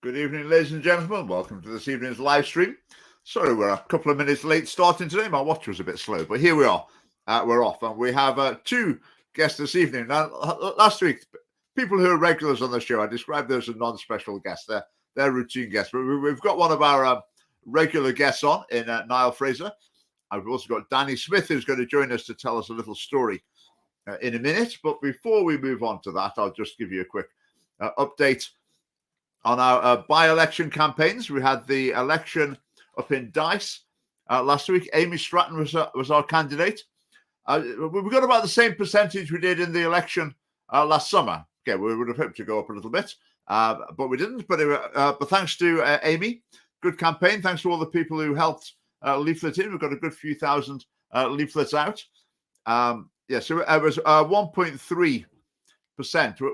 Good evening, ladies and gentlemen. Welcome to this evening's live stream. Sorry, we're a couple of minutes late starting today. My watch was a bit slow, but here we are. We're off, and we have two guests this evening. Now, last week, people who are regulars on the show, I described those as non-special guests. They're routine guests. But we've got one of our regular guests on in Niall Fraser. And we've also got Danny Smith, who's going to join us to tell us a little story in a minute. But before we move on to that, I'll just give you a quick update on our by-election campaigns. We had the election up in Dice last week. Amy Stratton was our candidate. We got about the same percentage we did in the election last summer. Okay, we would have hoped to go up a little bit, but we didn't. But thanks to Amy, good campaign. Thanks to all the people who helped leaflet in. We've got a good few thousand leaflets out. So it was 1.3%,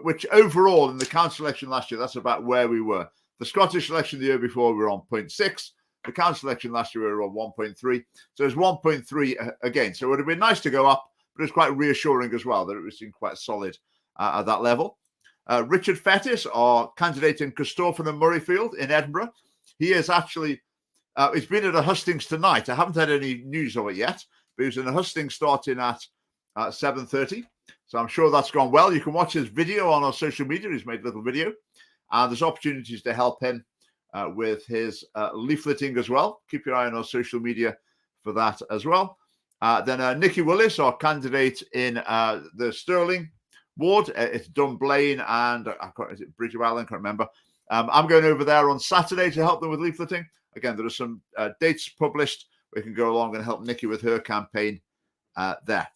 which overall in the council election last year, that's about where we were. The Scottish election the year before, we were on 0.6. The council election last year, we were on 1.3. So it's 1.3 again. So it would have been nice to go up, but it's quite reassuring as well that it was quite solid at that level. Richard Fettis, our candidate in Corstorphine and Murrayfield in Edinburgh, he is actually, he's been at a hustings tonight. I haven't had any news of it yet, but he was in a hustings starting at 7:30. So I'm sure that's gone well. You can watch his video on our social media. He's made a little video. And there's opportunities to help him with his leafleting as well. Keep your eye on our social media for that as well. Then Nikki Willis, our candidate in the Stirling ward. It's Dunblane and is it Bridge of Allen? I can't remember. I'm going over there on Saturday to help them with leafleting. Again, there are some dates published. We can go along and help Nikki with her campaign there.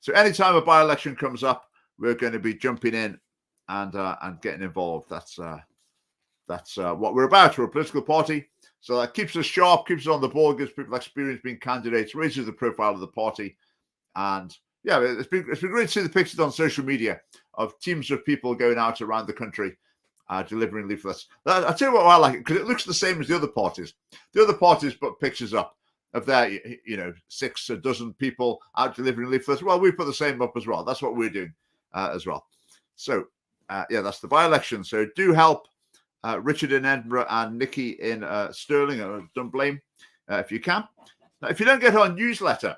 So anytime a by-election comes up, we're going to be jumping in and getting involved. That's what we're about. We're a political party, so that keeps us sharp, keeps us on the ball, gives people experience being candidates, raises the profile of the party, and yeah, it's been great to see the pictures on social media of teams of people going out around the country delivering leaflets. I'll tell you what I like it because it looks the same as the other parties. The other parties put pictures up of their, 6 or dozen people out delivering leaflets. Well, we put the same up as well. That's what we're doing as well. So, that's the by-election. So do help Richard in Edinburgh and Nikki in Stirling or Dunblane if you can. Now, if you don't get our newsletter,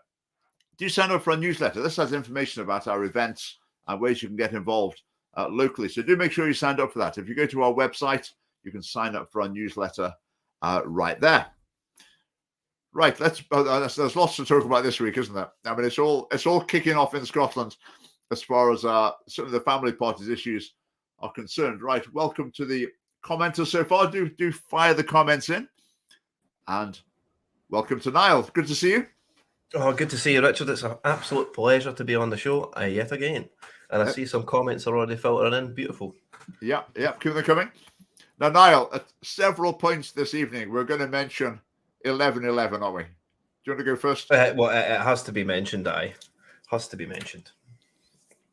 do sign up for our newsletter. This has information about our events and ways you can get involved locally. So do make sure you sign up for that. If you go to our website, you can sign up for our newsletter right there. Right, there's lots to talk about this week, isn't there? I mean, it's all kicking off in Scotland as far as some of the family parties issues are concerned. Right, welcome to the commenters so far. Do fire the comments in, and welcome to Niall. Good to see you. Oh, good to see you, Richard. It's an absolute pleasure to be on the show yet again. And I see some comments are already filtering in. Beautiful. Yeah, keep them coming. Now, Niall, at several points this evening, we're going to mention 11-11, aren't we? Do you want to go first? Well, it has to be mentioned, Has to be mentioned.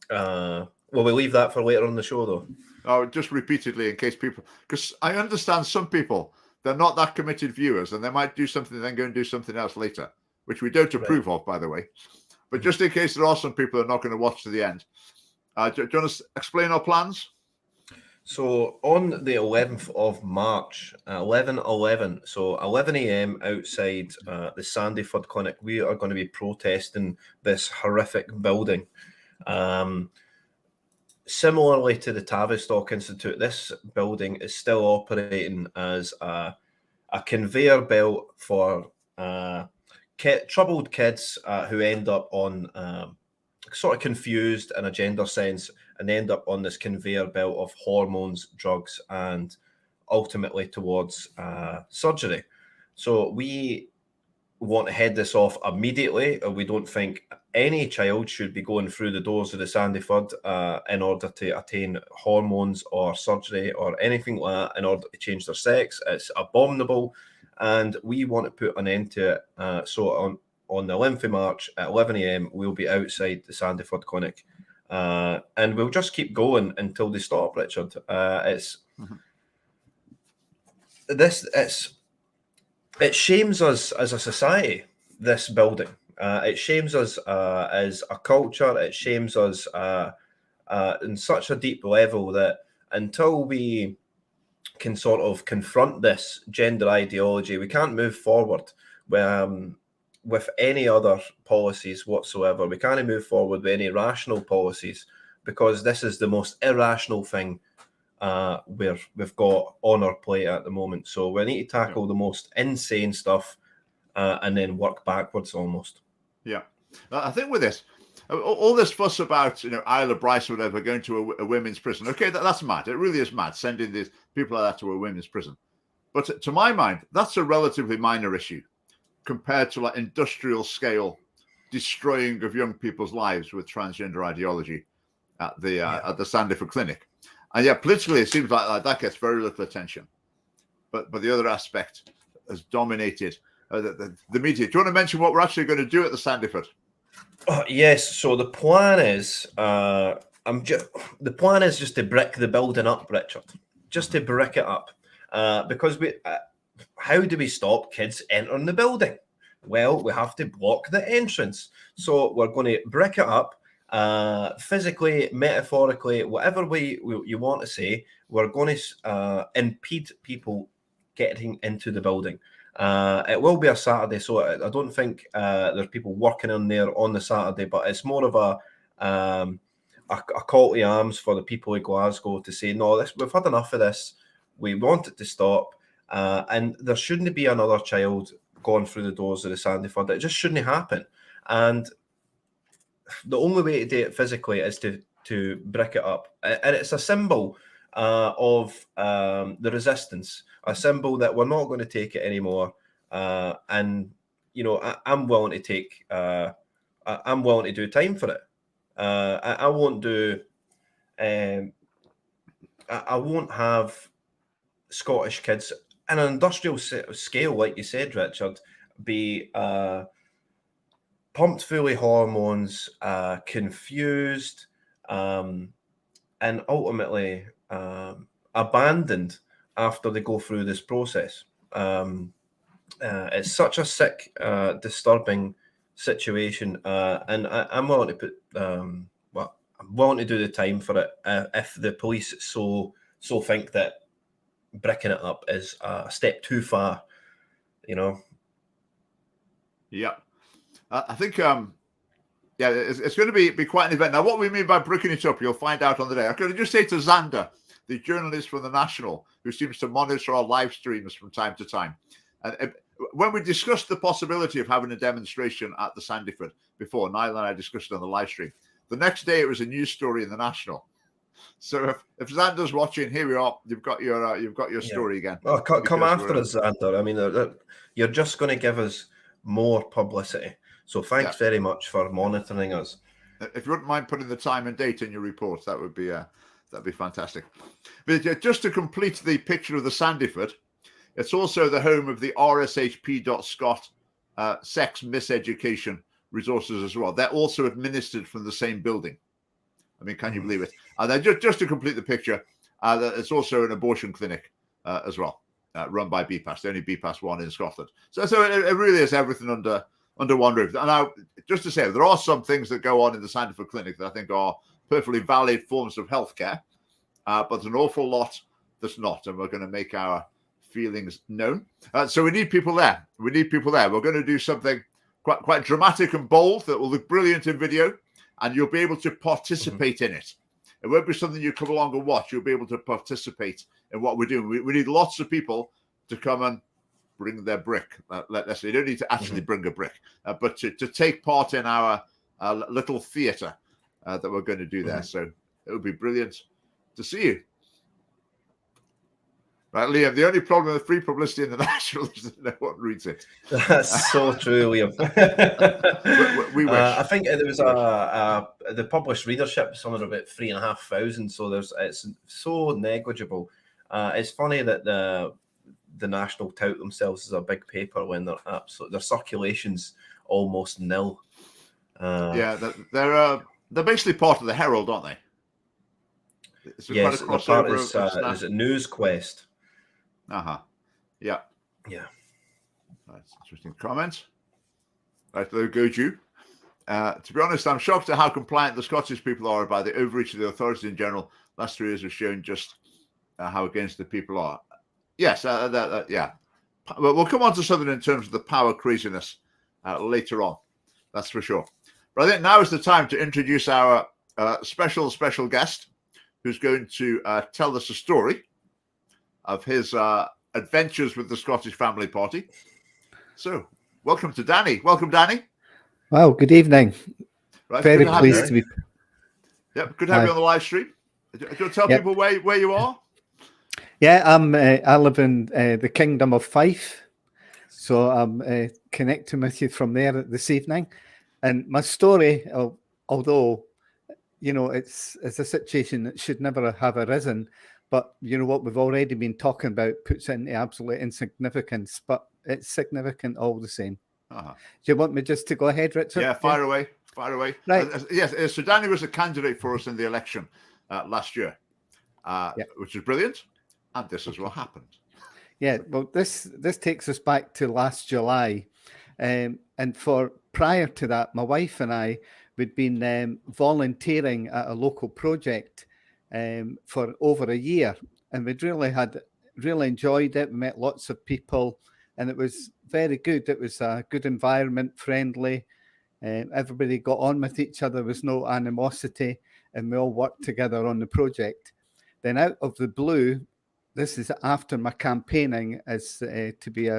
Will we leave that for later on the show, though? Oh, just repeatedly in case people... Because I understand some people, they're not that committed viewers, and they might do something and then go and do something else later, which we don't approve of, by the way. But just in case there are some people who are not going to watch to the end. Do you want to explain our plans? So on the 11th of March, 11:11, so 11 a.m. outside the Sandyford clinic, we are going to be protesting this horrific building. Similarly to the Tavistock Institute, this building is still operating as a conveyor belt for troubled kids who end up on sort of confused in a gender sense and end up on this conveyor belt of hormones, drugs, and ultimately towards surgery. So we want to head this off immediately. We don't think any child should be going through the doors of the Sandyford in order to attain hormones or surgery or anything like that in order to change their sex. It's abominable, and we want to put an end to it. So on the 11th of March at 11 a.m, we'll be outside the Sandyford clinic. And we'll just keep going until they stop, Richard. It shames us as a society, this building. It shames us as a culture. It shames us in such a deep level that until we can sort of confront this gender ideology, we can't move forward with any other policies whatsoever. We can't move forward with any rational policies, because this is the most irrational thing we've got on our plate at the moment. So we need to tackle the most insane stuff and then work backwards almost. Yeah. I think with this, all this fuss about, Isla Bryce or whatever going to a women's prison. Okay, that's mad. It really is mad, sending these people like that to a women's prison. But to my mind, that's a relatively minor issue compared to like industrial scale destroying of young people's lives with transgender ideology at the Sandyford clinic. And yeah, politically, it seems like that gets very little attention. But the other aspect has dominated the media. Do you want to mention what we're actually going to do at the Sandyford? Yes. So the plan is, the plan is just to brick the building up, Richard. Just to brick it up, because how do we stop kids entering the building? Well, we have to block the entrance. So we're going to brick it up, physically, metaphorically, whatever way you want to say. We're going to impede people getting into the building. It will be a Saturday, so I don't think there's people working in there on the Saturday, but it's more of a call to arms for the people of Glasgow to say, no, we've had enough of this. We want it to stop, and there shouldn't be another child going through the doors of the Sandyford. It just shouldn't happen. And the only way to do it physically is to brick it up, and it's a symbol of the resistance, a symbol that we're not going to take it anymore. And I'm willing to take. I'm willing to do time for it. I won't do. I won't have Scottish kids on an industrial scale, like you said, Richard, be pumped full of hormones, confused, and ultimately abandoned after they go through this process. It's such a sick, disturbing situation, and I'm willing to put. I'm willing to do the time for it if the police so think that bricking it up is a step too far, Yeah, I think it's going to be quite an event. Now, what we mean by bricking it up, you'll find out on the day. I'm going to just say to Xander, the journalist from the National, who seems to monitor our live streams from time to time, and when we discussed the possibility of having a demonstration at the Sandyford before, Niall and I discussed it on the live stream. The next day, it was a news story in the National. So if Xander's watching, here we are. You've got your story again. Oh, come after us, Xander. I mean, you're just going to give us more publicity. So thanks very much for monitoring us. If you wouldn't mind putting the time and date in your reports, that'd be fantastic. But just to complete the picture of the Sandyford, it's also the home of the rshp.scot sex miseducation resources as well. They're also administered from the same building. I mean, can you believe it? And then just to complete the picture, it's also an abortion clinic as well, run by BPAS, the only BPAS one in Scotland. So it really is everything under one roof. And now, just to say, there are some things that go on in the Sandyford clinic that I think are perfectly valid forms of healthcare, but there's an awful lot that's not, and we're going to make our feelings known. So we need people there. We're going to do something quite dramatic and bold that will look brilliant in video, and you'll be able to participate in it. It won't be something you come along and watch. You'll be able to participate in what we're doing. We need lots of people to come and bring their brick. Let's say you don't need to actually bring a brick, but to take part in our little theatre that we're going to do there. So it would be brilliant to see you. Right, Liam, the only problem with free publicity in the National is that no one reads it. That's so true, Liam. we wish. I think there was the published readership somewhere about 3,500, so it's so negligible. It's funny that the National tout themselves as a big paper when their circulation's almost nil. They're basically part of the Herald, aren't they? Yes, the part is News Quest. Yeah. That's interesting comments. Right, there goes you. To be honest, I'm shocked at how compliant the Scottish people are by the overreach of the authorities in general. Last 3 years have shown just how against the people are. Yes, yeah. Well, we'll come on to something in terms of the power craziness later on. That's for sure. But I think now is the time to introduce our special guest, who's going to tell us a story of his adventures with the Scottish Family Party. So, welcome to Danny. Welcome, Danny. Well, good evening. Right, Very pleased to be. Yep, good to have you on the live stream. Do you want to tell people where you are? Yeah, I live in the Kingdom of Fife, so I'm connecting with you from there this evening. And my story, although it's a situation that should never have arisen, but what we've already been talking about puts it into absolute insignificance, but it's significant all the same. Do you want me just to go ahead, Richard? Yeah, fire away. Right. Yes, so Danny was a candidate for us in the election last year, which is brilliant. And this is what happened. Yeah, well, this takes us back to last July. And for prior to that, my wife and I had been volunteering at a local project for over a year. And we'd really enjoyed it. We met lots of people and it was very good. It was a good environment, friendly. Everybody got on with each other. There was no animosity and we all worked together on the project. Then out of the blue, this is after my campaigning as to be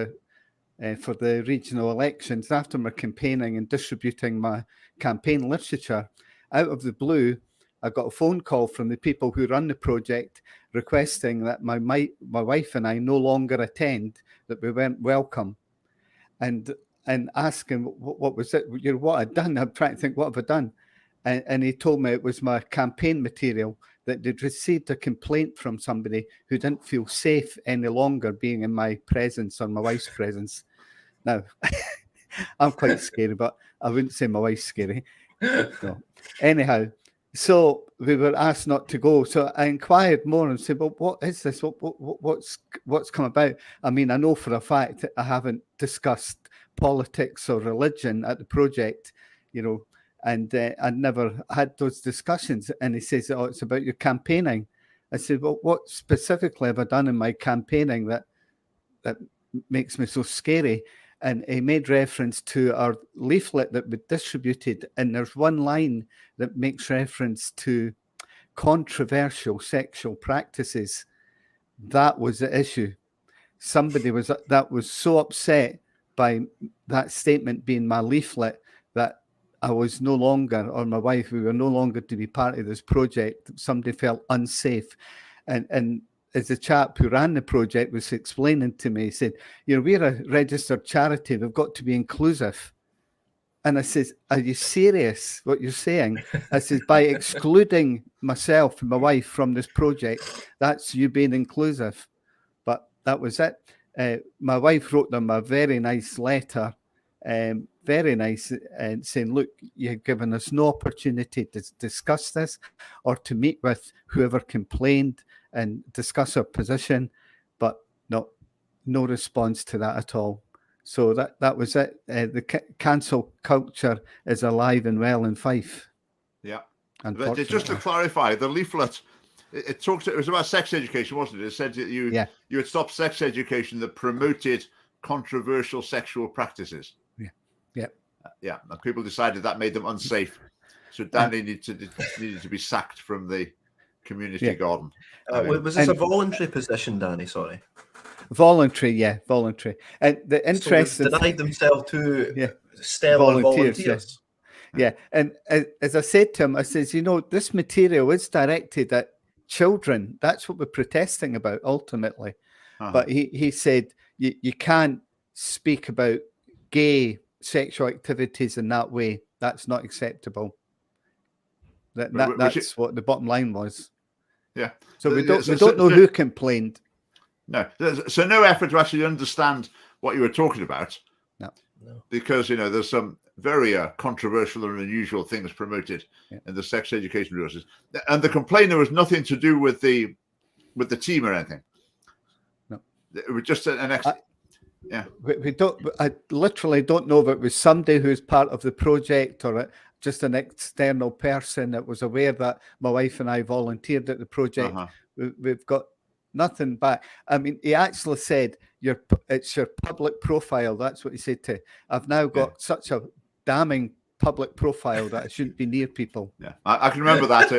for the regional elections, after my campaigning and distributing my campaign literature, out of the blue, I got a phone call from the people who run the project requesting that my wife and I no longer attend, that we weren't welcome, and asking what was it, what I'd done. I'm trying to think, what have I done? And he told me it was my campaign material, that they'd received a complaint from somebody who didn't feel safe any longer being in my presence or my wife's presence. Now, I'm quite scary, but I wouldn't say my wife's scary. No. Anyhow, so we were asked not to go. So I inquired more and said, well, what is this? What's come about? I mean, I know for a fact that I haven't discussed politics or religion at the project, and I'd never had those discussions. And he says, oh, it's about your campaigning. I said, well, what specifically have I done in my campaigning that makes me so scary? And he made reference to our leaflet that we distributed. And there's one line that makes reference to controversial sexual practices. That was the issue. Somebody was so upset by that statement being my leaflet that I was no longer, or my wife, we were no longer to be part of this project. Somebody felt unsafe. And as the chap who ran the project was explaining to me, he said, we're a registered charity. We've got to be inclusive. And I says, are you serious what you're saying? I says, by excluding myself and my wife from this project, that's you being inclusive. But that was it. My wife wrote them a very nice letter, very nice, and saying, look, you've given us no opportunity to discuss this or to meet with whoever complained and discuss our position, but no response to that at all. So that was it. The cancel culture is alive and well in Fife. Yeah. But just to clarify, the leaflet, it was about sex education, wasn't it? It said that you had stopped sex education that promoted controversial sexual practices. Yeah, and people decided that made them unsafe. So Danny needed to be sacked from the community garden. Was this a voluntary position, Danny? Sorry. Voluntary. And the interesting, so denied themselves to stellar volunteers. Yeah, and as I said to him, I says, this material is directed at children. That's what we're protesting about ultimately. But he said you can't speak about gay sexual activities in that way. That's not acceptable. That's what the bottom line was. Yeah. So we don't know who complained. No. So no effort to actually understand what you were talking about. No. Because there's some very controversial and unusual things promoted in the sex education process, and the complainer was nothing to do with the team or anything. No. It was just an extra. Yeah, we don't. I literally don't know if it was somebody who's part of the project or just an external person that was aware that my wife and I volunteered at the project. We've got nothing back. I mean, he actually said, it's your public profile. That's what he said to. I've now got such a damning public profile that I shouldn't be near people. Yeah, I can remember that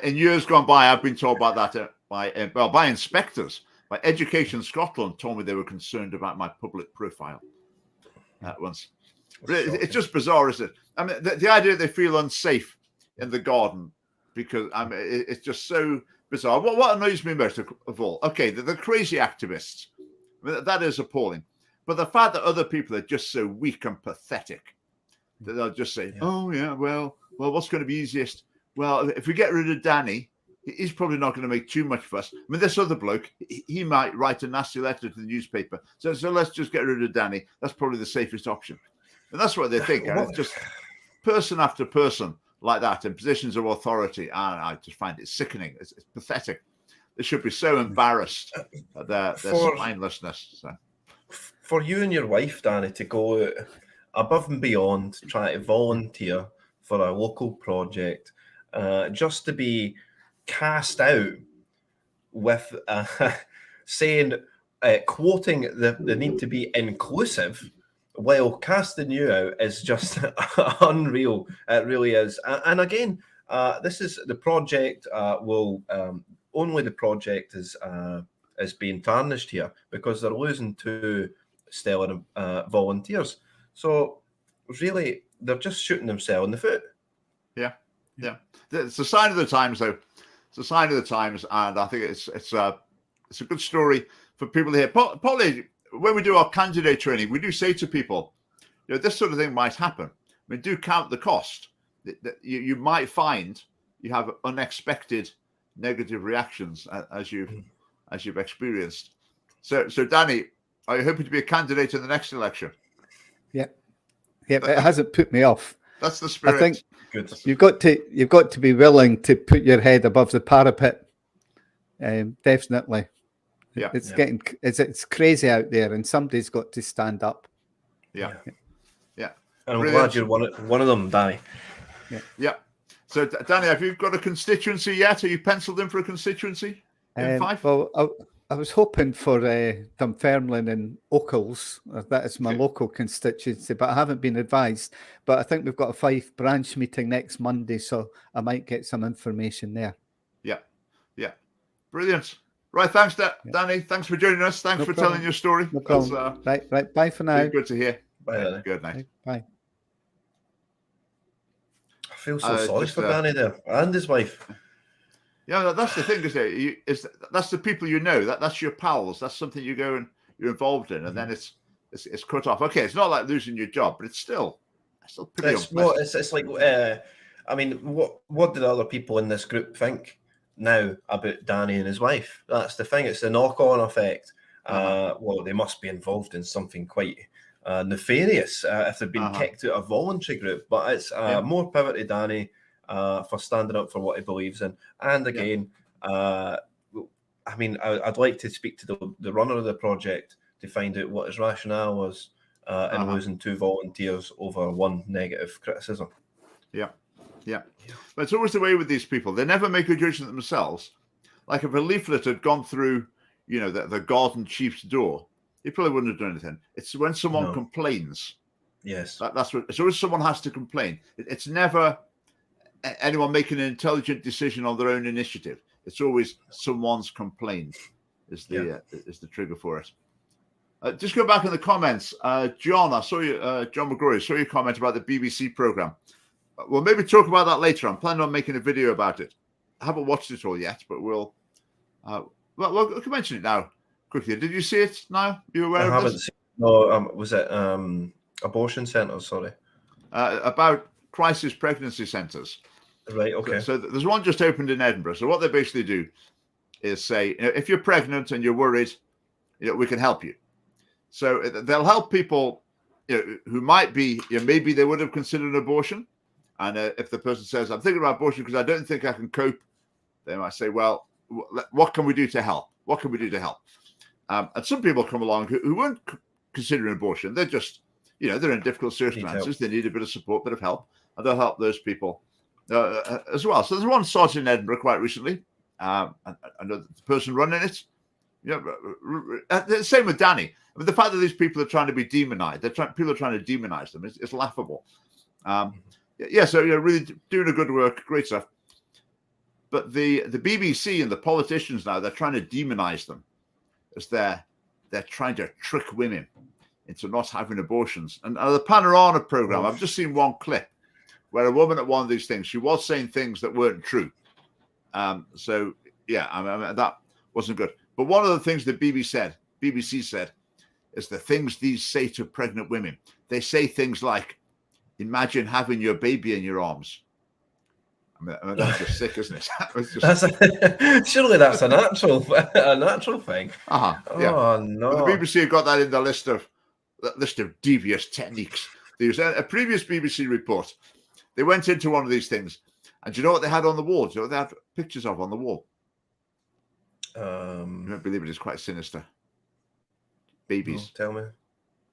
in years gone by. I've been told about that by inspectors. By Education Scotland told me they were concerned about my public profile once. It's just bizarre, isn't it? I mean, the idea they feel unsafe in the garden because it's just so bizarre. What annoys me most of all, okay, the crazy activists. I mean, that is appalling. But the fact that other people are just so weak and pathetic that they'll just say, "Oh yeah, well, what's going to be easiest? Well, if we get rid of Danny, he's probably not going to make too much fuss. I mean, this other bloke, he might write a nasty letter to the newspaper. So let's just get rid of Danny. That's probably the safest option." And that's what they think. And it's just person after person like that in positions of authority. And I just find it sickening. It's pathetic. They should be so embarrassed at their spinelessness. So. For you and your wife, Danny, to go above and beyond, try to volunteer for a local project, just to be cast out with saying, quoting the need to be inclusive, while casting you out is just unreal. It really is. And again, this is the project. Only the project is being tarnished here because they're losing 2 stellar volunteers. So really, they're just shooting themselves in the foot. Yeah. It's a sign of the times, though. It's a sign of the times, and I think it's a good story for people to hear. Polly, when we do our candidate training, we do say to people, this sort of thing might happen. I mean, do count the cost. You might find you have unexpected negative reactions as you've experienced. So Danny, are you hoping to be a candidate in the next election? Yeah, it hasn't put me off. That's the spirit. I think Good. You've got to be willing to put your head above the parapet. Definitely. Yeah, it's crazy out there, and somebody's got to stand up. Yeah. And I'm glad you're one of them, Danny. Yeah. So, Danny, have you got a constituency yet? Are you penciled in for a constituency in Fife? Well, I was hoping for Dunfermline and Oakles. That is my local constituency, but I haven't been advised. But I think we've got a Fife branch meeting next Monday, so I might get some information there. Yeah. Brilliant. Right, thanks, Danny. Thanks for joining us. Thanks for telling your story. No problem. Right. Bye for now. Good to hear. Bye. Good night. Bye. I feel so sorry for Danny there and his wife. Yeah, that's the thing, isn't it? That's the people you know. That's your pals. That's something you go and you're involved in, and then it's cut off. Okay, it's not like losing your job, but it's still pretty unpleasant. It's like I mean, what do the other people in this group think now about Danny and his wife? That's the thing. It's the knock-on effect. Well, they must be involved in something quite nefarious if they've been kicked out of a voluntary group. But it's more power to Danny for standing up for what he believes in. And again, I mean, I'd like to speak to the runner of the project to find out what his rationale was in losing 2 volunteers over 1 negative criticism. Yeah. But it's always the way with these people. They never make a judgment themselves. Like if a leaflet had gone through, the garden chief's door, he probably wouldn't have done anything. It's when someone complains. Yes. That's what. It's always someone has to complain. It's never anyone making an intelligent decision on their own initiative. It's always someone's complained is the trigger for it. Just go back in the comments. John, I saw you, John McGrory, saw your comment about the BBC programme. We'll maybe talk about that later. I'm planning on making a video about it. I haven't watched it all yet, but we'll can mention it now quickly. Did you see it now? Are you aware of this? No, was it abortion centres? Sorry. About crisis pregnancy centres. Right, okay. So there's one just opened in Edinburgh. So what they basically do is say, if you're pregnant and you're worried, we can help you. So they'll help people who might be, maybe they would have considered an abortion. And if the person says, I'm thinking about abortion because I don't think I can cope, they might say, well, what can we do to help? What can we do to help? And some people come along who won't consider an abortion. They're just, they're in difficult circumstances. They need a bit of support, bit of help. And they'll help those people as well. So there's one started in Edinburgh quite recently. and the person running it. The same with Danny. I mean, the fact that these people are trying to be demonized, people are trying to demonize them. It's laughable. So you're really doing a good work, great stuff. But the BBC and the politicians now, they're trying to demonize them as they're trying to trick women into not having abortions. And the Panorama program, I've just seen one clip where a woman at one of these things, she was saying things that weren't true. So yeah, I mean, that wasn't good. But one of the things the BBC said, is the things these say to pregnant women. They say things like, "Imagine having your baby in your arms." I mean that's just sick, isn't it? Surely that's a natural thing. Yeah. Oh no! Well, the BBC have got that in the list of devious techniques. There was a previous BBC report. They went into one of these things, and do you know what they had on the wall? Do you know what they had pictures of on the wall? You don't believe it, it's quite sinister. Babies. Tell me.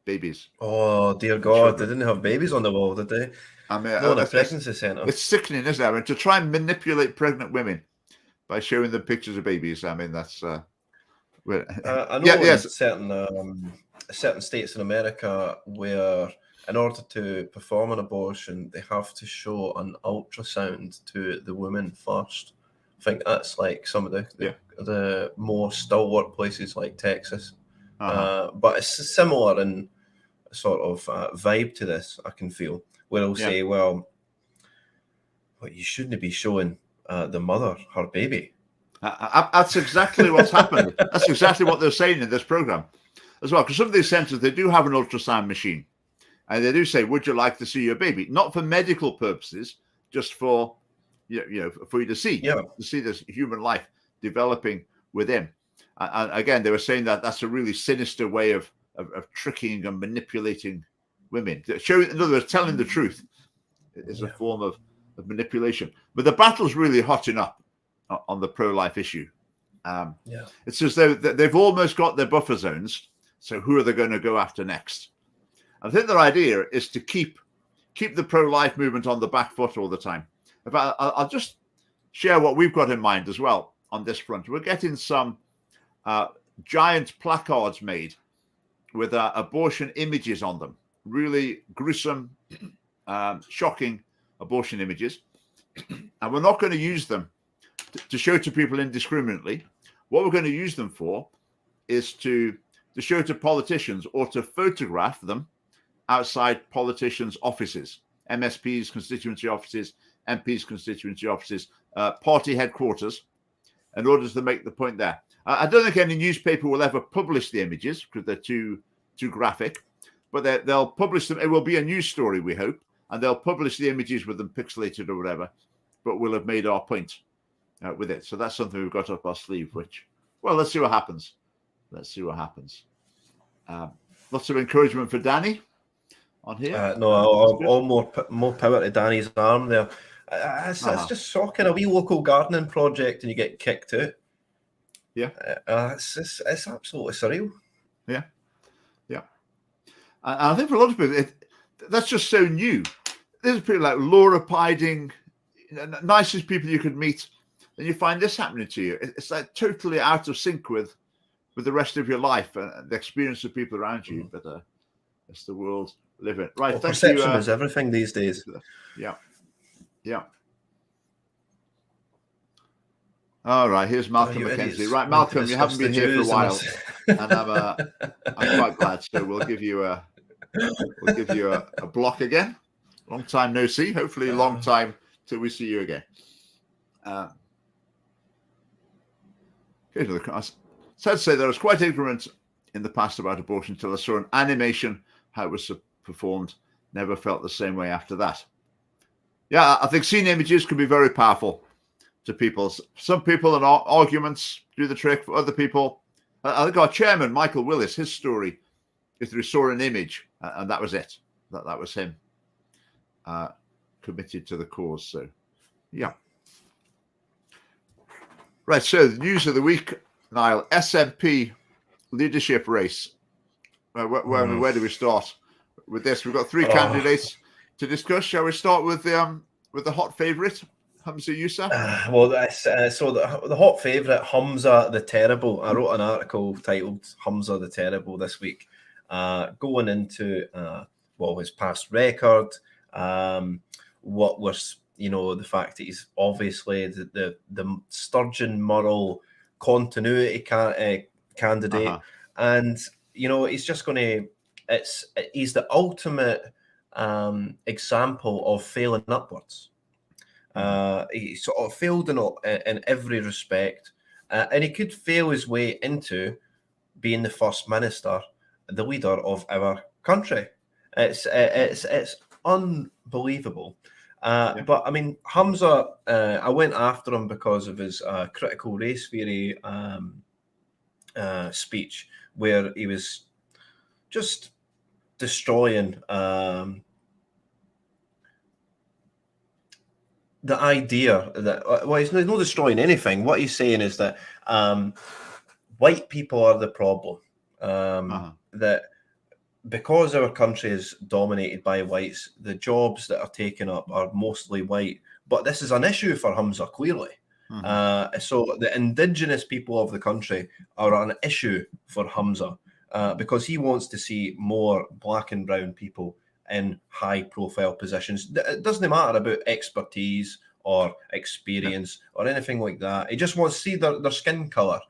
Babies. Oh dear God! Children. They didn't have babies on the wall, did they? I mean, Not a pregnancy centre. It's sickening, isn't it? I mean, to try and manipulate pregnant women by showing them pictures of babies. I mean, that's. I know in certain states in America where, in order to perform an abortion, they have to show an ultrasound to the woman first. I think that's like some of the more stalwart places like Texas. But it's similar in sort of vibe to this, I can feel, where they'll say, well, you shouldn't be showing the mother her baby. That's exactly what's happened. That's exactly what they're saying in this program as well. Because some of these centres, they do have an ultrasound machine. And they do say, would you like to see your baby? Not for medical purposes, just for, for you to see, to see this human life developing within. And again, they were saying that that's a really sinister way of tricking and manipulating women. In other words, telling the truth is a form of manipulation. But the battle's really hotting up on the pro-life issue. It's as though they've almost got their buffer zones. So who are they going to go after next? I think their idea is to keep the pro-life movement on the back foot all the time. In fact, I'll just share what we've got in mind as well on this front. We're getting some giant placards made with abortion images on them, really gruesome, shocking abortion images. And we're not going to use them to show to people indiscriminately. What we're going to use them for is to show to politicians or to photograph them outside politicians' offices, MSPs' constituency offices, MPs' constituency offices, party headquarters, in order to make the point there. I don't think any newspaper will ever publish the images because they're too graphic, but they'll publish them. It will be a news story, we hope, and they'll publish the images with them pixelated or whatever, but we'll have made our point with it. So that's something we've got up our sleeve, which, well, let's see what happens. Lots of encouragement for Danny on here. All more power to Danny's arm there. It's just shocking. A wee local gardening project and you get kicked out. It's absolutely surreal. Yeah. And I think for a lot of people, that's just so new. There's people like Laura Piding, nicest people you could meet, and you find this happening to you. It's like totally out of sync with the rest of your life and the experience of people around you. But it's the world living. Right. Well, perception is everything these days. Yeah. All right, here's Malcolm McKenzie. Right, Malcolm, you haven't been here for a while, and I'm quite glad. So we'll give you a block again. Long time no see. Hopefully, a long time till we see you again. So I'd say that I was quite ignorant in the past about abortion until I saw an animation how it was performed. Never felt the same way after that. Yeah, I think seeing images can be very powerful to people. Some people and arguments do the trick. For other people, I think our chairman, Michael Willis, his story is that he saw an image and that was it. That was him committed to the cause. So, yeah. Right, so the news of the week, Niall, SNP leadership race. Where do we start with this? We've got three candidates to discuss. Shall we start with the hot favourite? Humza Yousaf? Well, that's so the hot favourite, Humza the Terrible. I wrote an article titled "Humza the Terrible" this week, going into his past record, what was the fact that he's obviously the Sturgeon Murrell continuity candidate, and he's just going to. He's the ultimate example of failing upwards. He sort of failed in every respect, and he could fail his way into being the first minister, the leader of our country. It's unbelievable. But I mean, Humza, I went after him because of his critical race theory speech, where he was just destroying the idea that, he's not destroying anything. What he's saying is that white people are the problem. That because our country is dominated by whites, the jobs that are taken up are mostly white. But this is an issue for Humza, clearly. So the indigenous people of the country are an issue for Humza because he wants to see more black and brown people in high-profile positions. It doesn't matter about expertise or experience or anything like that. He just wants to see their skin colour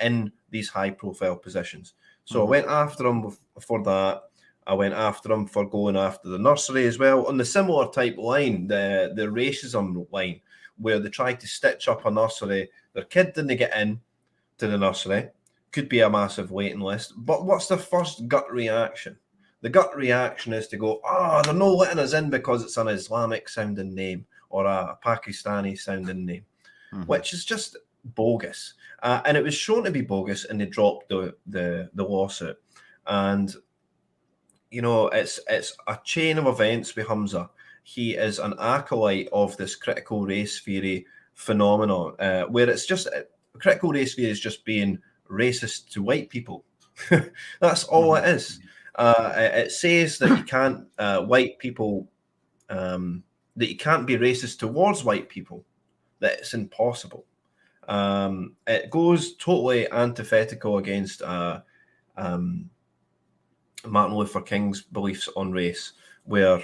in these high-profile positions. So I went after him for that. I went after him for going after the nursery as well, on the similar type line, the racism line, where they tried to stitch up a nursery. Their kid didn't get in to the nursery. Could be a massive waiting list. But what's the first gut reaction? The gut reaction is to go, they're not letting us in because it's an Islamic sounding name or a Pakistani sounding name, which is just bogus. And it was shown to be bogus, and they dropped the lawsuit. And, it's a chain of events with Humza. He is an acolyte of this critical race theory phenomenon, where it's just critical race theory is just being racist to white people. That's all it is. It says that you can't white people that you can't be racist towards white people. That it's impossible. It goes totally antithetical against Martin Luther King's beliefs on race, where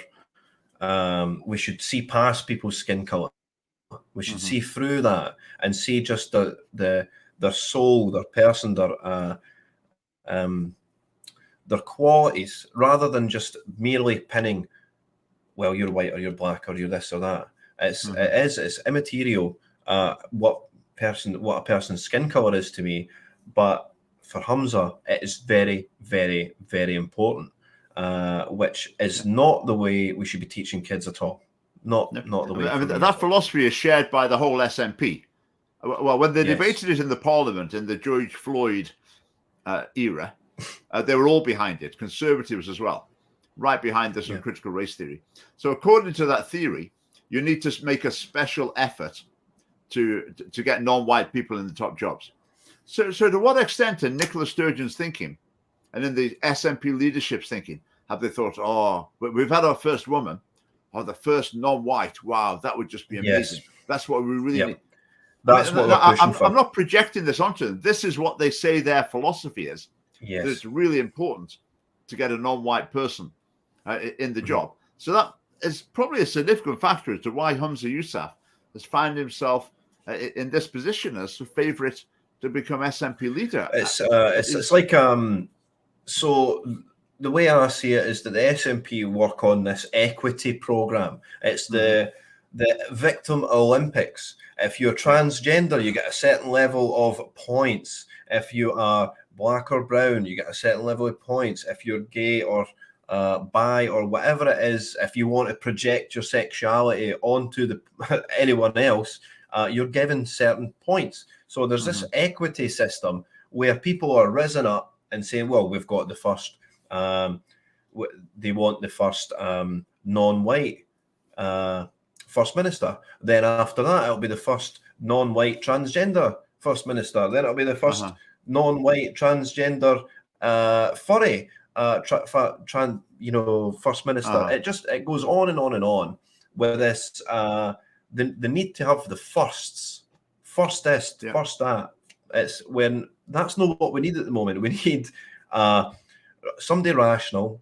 we should see past people's skin color. We should see through that and see just their soul, their person, their qualities, rather than just merely pinning, well, you're white or you're black or you're this or that. It's immaterial what a person's skin color is to me, but for Humza, it is very, very, very important, which is not the way we should be teaching kids at all. Not the way. I mean, that philosophy is shared by the whole SNP. Well, when they debated it in the Parliament in the George Floyd era, they were all behind it, conservatives as well, right behind this critical race theory. So according to that theory, you need to make a special effort to get non-white people in the top jobs. So to what extent in Nicola Sturgeon's thinking and in the SNP leadership's thinking have they thought, we've had our first woman, or the first non-white, wow, that would just be amazing. That's what we really need. That's what we're pushing for. I'm not projecting this onto them. This is what they say their philosophy is. Yes. That it's really important to get a non-white person in the job. So that is probably a significant factor as to why Humza Yousaf has found himself in this position as a favourite to become SNP leader. It's like so the way I see it is that the SNP work on this equity program. It's the victim Olympics. If you're transgender, you get a certain level of points. If you are black or brown, you get a certain level of points. If you're gay or bi or whatever it is, if you want to project your sexuality onto anyone else, you're given certain points. So there's this equity system where people are risen up and saying, well, we've got the first, they want the first non-white first minister. Then after that, it'll be the first non-white transgender first minister. Then it'll be the first non-white transgender furry first minister. It goes on and on and on with this they need to have the first this, first that. It's when that's not what we need at the moment. We need somebody rational,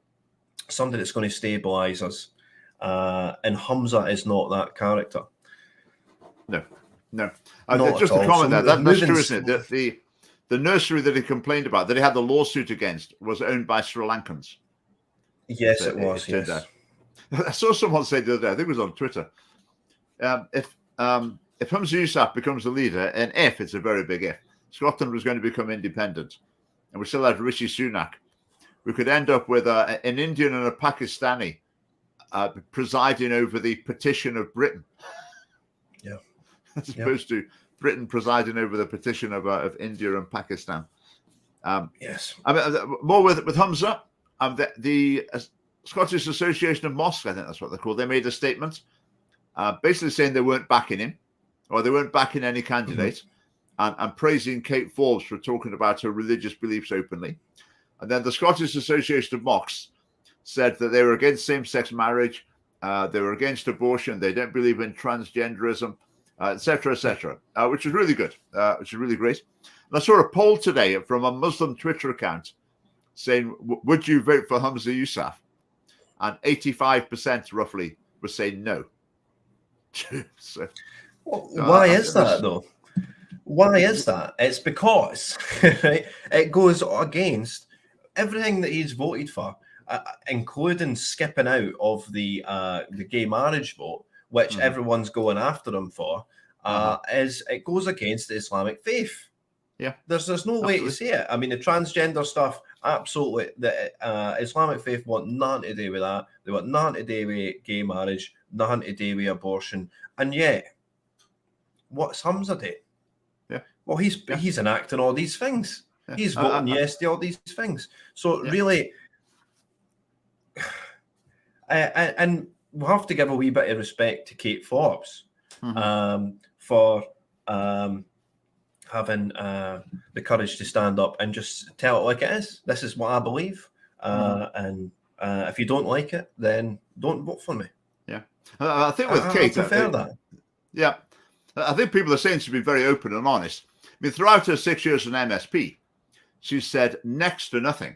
somebody that's going to stabilise us. And Humza is not that character. No. Not Just at a all. comment So there. That's moving true, isn't it? The nursery that he complained about, that he had the lawsuit against, was owned by Sri Lankans. Yes, So it was. turned Yes. out. I saw someone say the other day, I think it was on Twitter, if Humza Yousaf becomes the leader, and if it's a very big if, Scotland was going to become independent, and we still had Rishi Sunak, we could end up with an Indian and a Pakistani presiding over the petition of Britain. Yeah. As opposed to Britain presiding over the petition of India and Pakistan. Yes. I mean, more with Humza, the Scottish Association of Mosques, I think that's what they're called, they made a statement basically saying they weren't backing him, or they weren't backing any candidate, and praising Kate Forbes for talking about her religious beliefs openly. And then the Scottish Association of Mosques said that they were against same-sex marriage, they were against abortion, they don't believe in transgenderism, etc., which is really good, which is really great. And I saw a poll today from a Muslim Twitter account saying, would you vote for Humza Yousaf? And 85% roughly were saying no. So, why is that, though? Why is that? It's because right, it goes against everything that he's voted for, including skipping out of the gay marriage vote, which everyone's going after him for, is it goes against the Islamic faith. Yeah, there's no way to say it. I mean, the transgender stuff, absolutely. The Islamic faith want nothing to do with that. They want nothing to do with gay marriage, nothing to do with abortion. And yet, what's Humza do? Yeah. Well, he's enacting all these things. Yeah. He's voting yes to all these things. So really, and we'll have to give a wee bit of respect to Kate Forbes for having the courage to stand up and just tell it like it is. This is what I believe. And if you don't like it, then don't vote for me. Yeah. I think with Kate, I prefer that. Yeah. I think people are saying she's been very open and honest. I mean, throughout her 6 years in MSP, she said next to nothing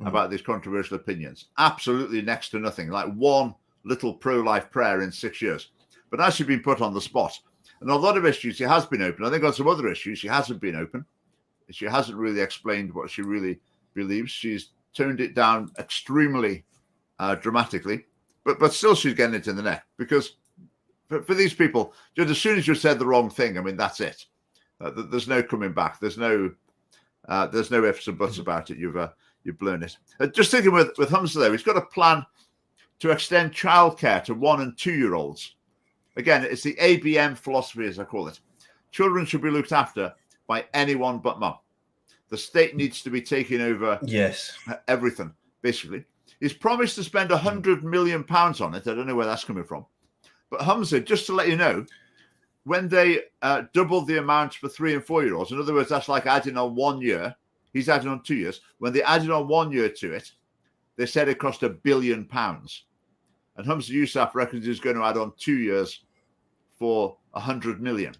about these controversial opinions. Absolutely next to nothing. Like one little pro-life prayer in 6 years. But now she's been put on the spot. And on a lot of issues, she has been open. I think on some other issues, she hasn't been open. She hasn't really explained what she really believes. She's toned it down extremely dramatically. But still, she's getting it in the neck. Because for these people, just as soon as you said the wrong thing, I mean, that's it. There's no coming back. There's no ifs and buts about it. You've blown it. Just thinking with Humza, though, he's got a plan to extend childcare to 1 and 2 year olds. Again, it's the ABM philosophy, as I call it. Children should be looked after by anyone but mum. The state needs to be taking over everything, basically. He's promised to spend £100 million on it. I don't know where that's coming from. But Humza, just to let you know, when they doubled the amount for 3 and 4 year olds, in other words, that's like adding on 1 year. He's adding on 2 years. When they added on 1 year to it, they said it cost £1 billion. And Humza Yousaf reckons he's going to add on 2 years for 100 million.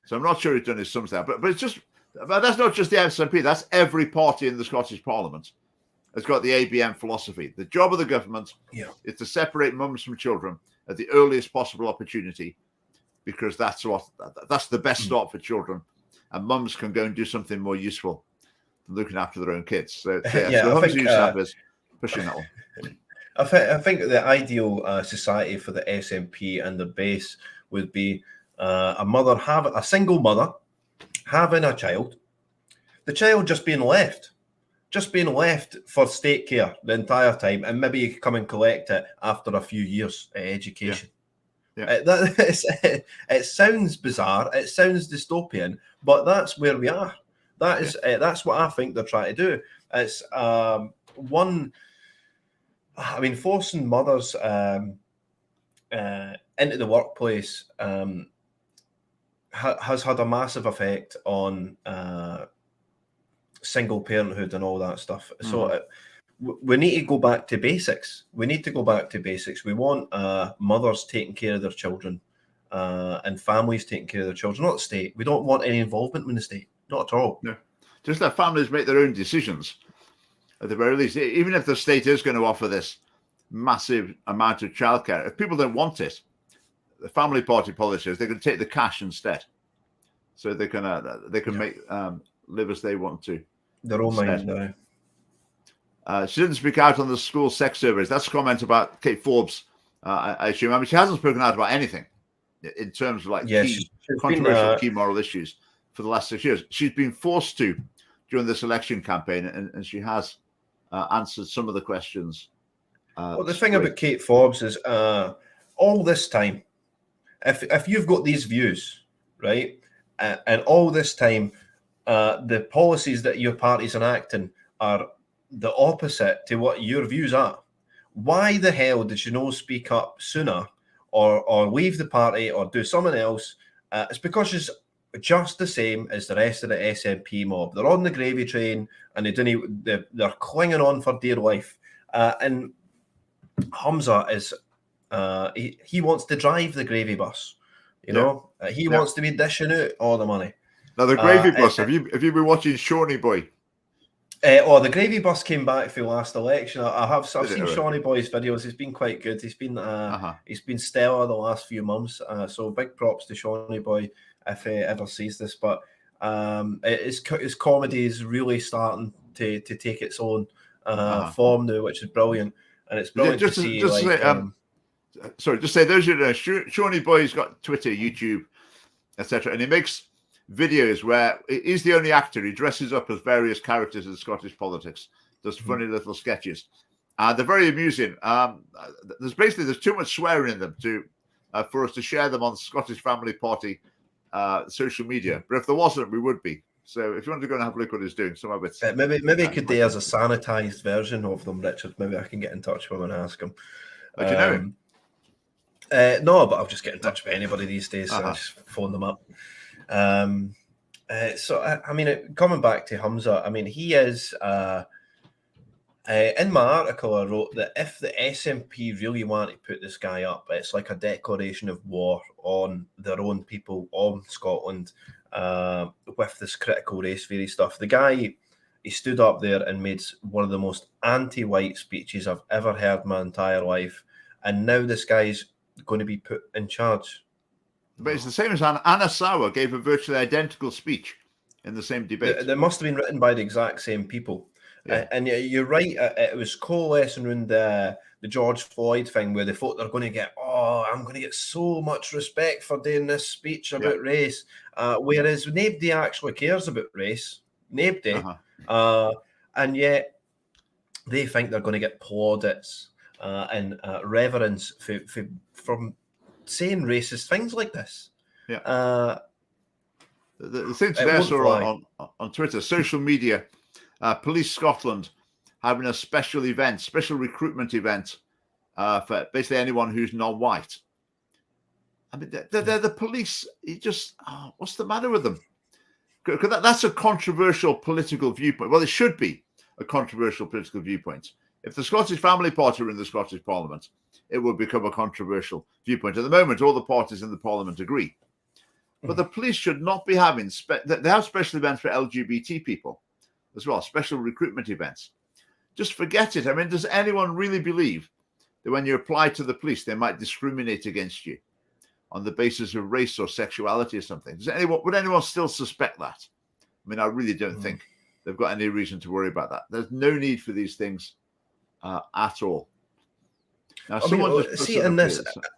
So I'm not sure he's done his sums there. But that's not just the SNP. That's every party in the Scottish Parliament has got the ABM philosophy. The job of the government is to separate mums from children at the earliest possible opportunity, because that's the best start for children, and mums can go and do something more useful than looking after their own kids. So Humza Yousaf is pushing that one. I think the ideal society for the SNP and the base would be a single mother having a child, the child just being left for state care the entire time, and maybe you come and collect it after a few years of education. It sounds bizarre, it sounds dystopian, but that's where we are. That's what I think they're trying to do. It's forcing mothers into the workplace has had a massive effect on single parenthood and all that stuff. So we need to go back to basics. We want mothers taking care of their children and families taking care of their children, not the state. We don't want any involvement in the state, not at all. No, just let families make their own decisions. At the very least, even if the state is going to offer this massive amount of childcare, if people don't want it, the family party policies, they can take the cash instead, so they can make live as they want to. Their own mind now. She didn't speak out on the school sex surveys. That's a comment about Kate Forbes. I assume. I mean, she hasn't spoken out about anything in terms of controversial key moral issues for the last 6 years. She's been forced to during this election campaign, and she has answered some of the questions. Well, the thing about Kate Forbes is all this time, if you've got these views, right, and all this time, the policies that your party's enacting are the opposite to what your views are, why the hell did she not speak up sooner, or leave the party, or do something else? It's because she's just the same as the rest of the SNP mob. They're on the gravy train, and they're clinging on for dear life. And Humza is he wants to drive the gravy bus. You know, he wants to be dishing out all the money. Now the gravy bus. Have you been watching Shawnee Boy? The gravy bus came back for last election. I've seen Shawnee Boy's videos. He's been quite good. He's been stellar the last few months. So big props to Shawnee Boy if he ever sees this. But his comedy is really starting to take its own form now, which is brilliant. And it's brilliant to see. Just say those are Shawnee Boy's got Twitter, YouTube, etc., and he makes videos where he's the only actor. He dresses up as various characters in Scottish politics, does funny little sketches. They're very amusing. There's too much swearing in them for us to share them on Scottish Family Party social media. But if there wasn't, we would be. So if you want to go and have a look what he's doing, some of it's maybe he could do as a sanitized version of them, Richard. Maybe I can get in touch with him and ask him. Do you know him? No, but I'll just get in touch with anybody these days. So I just phone them up. Coming back to Humza, I mean, he is. In my article, I wrote that if the SNP really want to put this guy up, it's like a declaration of war on their own people, on Scotland, with this critical race theory stuff. The guy, he stood up there and made one of the most anti-white speeches I've ever heard my entire life, and now this guy's going to be put in charge. But it's the same as Anna Sauer gave a virtually identical speech in the same debate. They must have been written by the exact same people. Yeah. And you're right, it was coalescing around the George Floyd thing where they thought they're going to get, I'm going to get so much respect for doing this speech about race. Whereas nobody actually cares about race. Nobody. And yet they think they're going to get plaudits and reverence from saying racist things like this. The thing today I saw on Twitter, social media, Police Scotland having a special recruitment event for basically anyone who's non-white. I mean, they're the police. What's the matter with them? That's a controversial political viewpoint. Well, it should be a controversial political viewpoint. If the Scottish Family Party were in the Scottish Parliament, it would become a controversial viewpoint. At the moment, all the parties in the Parliament agree. But the police should not be having... they have special events for LGBT people as well, special recruitment events. Just forget it. I mean, does anyone really believe that when you apply to the police, they might discriminate against you on the basis of race or sexuality or something? Would anyone still suspect that? I mean, I really don't think they've got any reason to worry about that. There's no need for these things at all. Now,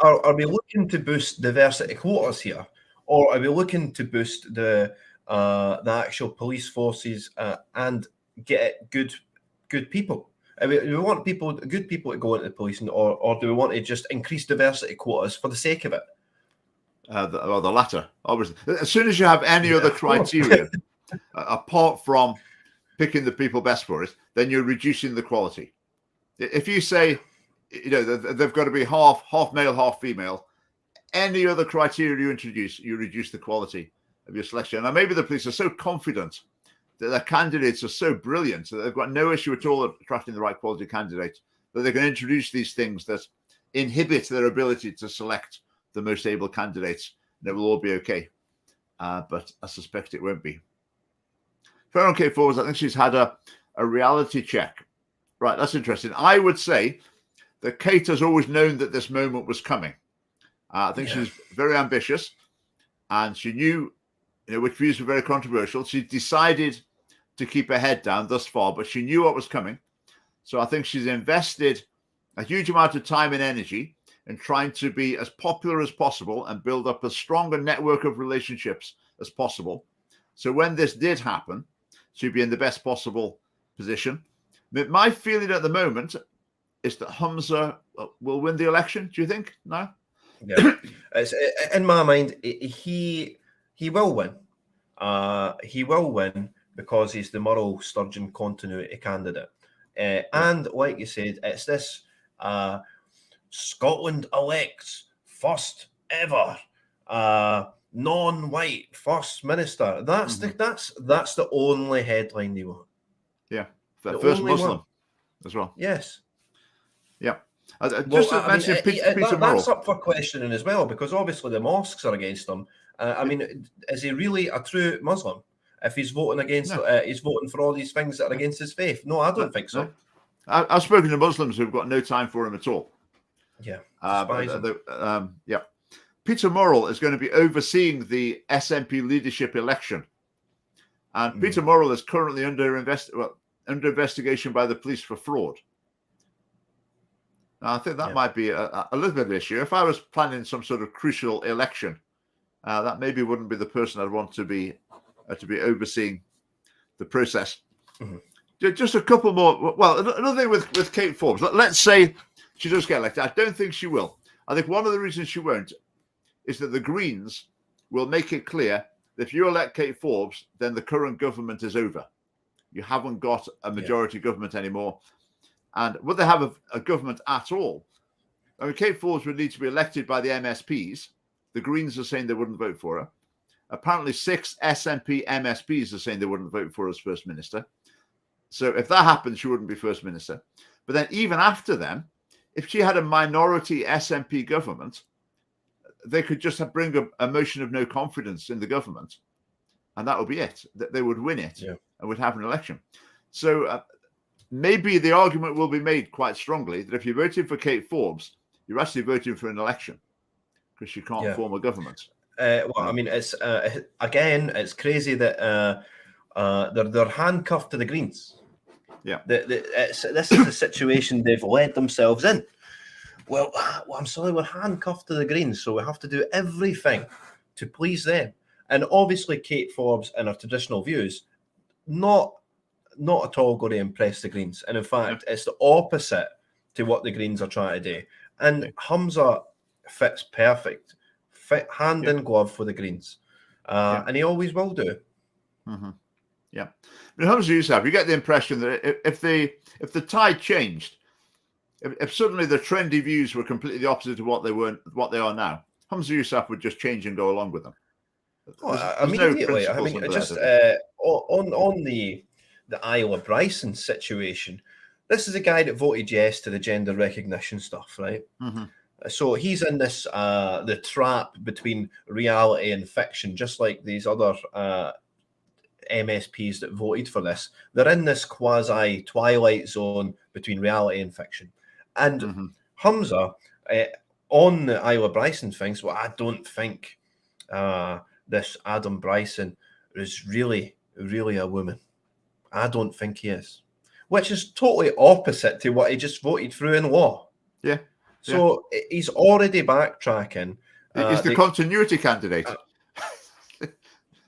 are we looking to boost diversity quotas here, or are we looking to boost the actual police forces and get good people? Do we want good people to go into the policing, or do we want to just increase diversity quotas for the sake of it? The latter, obviously. As soon as you have any other criteria apart from picking the people best for it, then you're reducing the quality. If you say, they've got to be half male, half female, any other criteria you introduce, you reduce the quality of your selection. Now, maybe the police are so confident that their candidates are so brilliant that they've got no issue at all attracting the right quality candidate, that they can introduce these things that inhibit their ability to select the most able candidates, and it will all be okay. But I suspect it won't be. Fair on Kate Forbes, I think she's had a reality check. Right, that's interesting. I would say that Kate has always known that this moment was coming. I think she's very ambitious, and she knew, which views were very controversial. She decided to keep her head down thus far, but she knew what was coming. So I think she's invested a huge amount of time and energy in trying to be as popular as possible and build up as strong a network of relationships as possible. So when this did happen, she'd be in the best possible position. My feeling at the moment is that Humza will win the election. Do you think? No? Yeah. It's, in my mind, he will win. He will win because he's the moral sturgeon continuity candidate. And like you said, it's this Scotland elects first ever non-white first minister. That's the only headline they want. Yeah, the first Muslim as well. Yes. Yeah. Just to mention Peter Murrell. That's up for questioning as well, because obviously the mosques are against him. I mean, is he really a true Muslim if he's voting against? He's voting for all these things that are against his faith. No, I don't think so. No. I've spoken to Muslims who've got no time for him at all. Yeah. Yeah. Peter Murrell is going to be overseeing the SNP leadership election, and Peter Murrell is currently under investigation by the police for fraud. Now, I think that might be a little bit of an issue. If I was planning some sort of crucial election, that maybe wouldn't be the person I'd want to be overseeing the process. Just a couple more. Well, another thing with Kate Forbes. Let's say she does get elected. I don't think she will. I think one of the reasons she won't is that the Greens will make it clear that if you elect Kate Forbes, then the current government is over. You haven't got a majority government anymore. And would they have a government at all? I mean, Kate Forbes would need to be elected by the MSPs. The Greens are saying they wouldn't vote for her. Apparently 6 SNP MSPs are saying they wouldn't vote for her as First Minister. So if that happens, she wouldn't be First Minister. But then even after them, if she had a minority SNP government, they could just bring a motion of no confidence in the government. And that would be it. They would win it and would have an election. So maybe the argument will be made quite strongly that if you're voting for Kate Forbes, you're actually voting for an election because she can't form a government. Well, I mean, it's again, it's crazy that they're handcuffed to the Greens. Yeah, this is the situation they've led themselves in. Well, I'm sorry, we're handcuffed to the Greens, so we have to do everything to please them. And obviously, Kate Forbes and her traditional views, not at all going to impress the Greens. And in fact, it's the opposite to what the Greens are trying to do. And Humza fits perfect, hand in glove for the Greens. And he always will do. Yeah. I mean, Humza Yousaf, you get the impression that if the tide changed, if suddenly the trendy views were completely the opposite of what they are now, Humza Yousaf would just change and go along with them. Immediately. I mean, just on the Iowa Bryson situation, this is a guy that voted yes to the gender recognition stuff, right? So he's in this the trap between reality and fiction, just like these other MSPs that voted for this. They're in this quasi twilight zone between reality and fiction. And Humza on the Iowa Bryson things, well, I don't think this Adam Bryson is really a woman. I don't think he is, which is totally opposite to what he just voted through in law. Yeah. So he's already backtracking. He's the continuity candidate.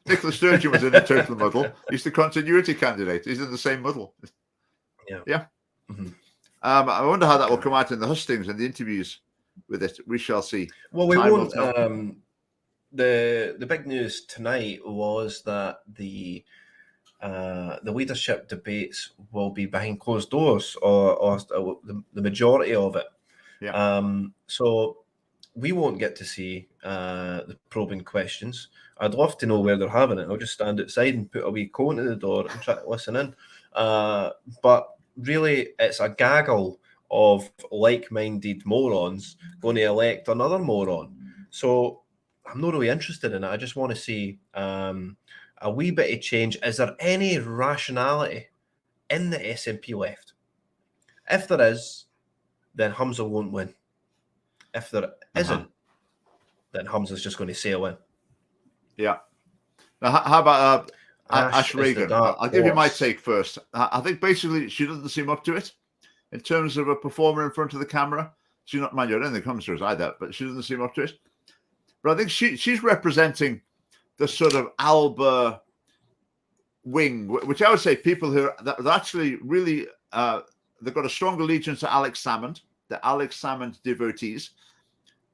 Nicola Sturgeon was in a total muddle. He's the continuity candidate. He's in the same muddle. Yeah. I wonder how that will come out in the hustings and the interviews with it. We shall see. Well, we won't. The big news tonight was that the leadership debates will be behind closed doors, or the majority of it. So we won't get to see the probing questions. I'd love to know where they're having it. I'll just stand outside and put a wee cone to the door and try to listen in. But really, it's a gaggle of like-minded morons going to elect another moron. So I'm not really interested in it. I just want to see a wee bit of change. Is there any rationality in the SNP left? If there is, then Humza won't win. If there isn't, then Humza's just going to sail in. Yeah. Now, how about Ash is Regan? the dark I'll give you my horse. take first. I think basically she doesn't seem up to it in terms of a performer in front of the camera. She's not, mind you, I don't think Humza is either, but she doesn't seem up to it. But I think she's representing the sort of Alba wing, which I would say people who are actually really, they've got a strong allegiance to Alex Salmond, the Alex Salmond devotees.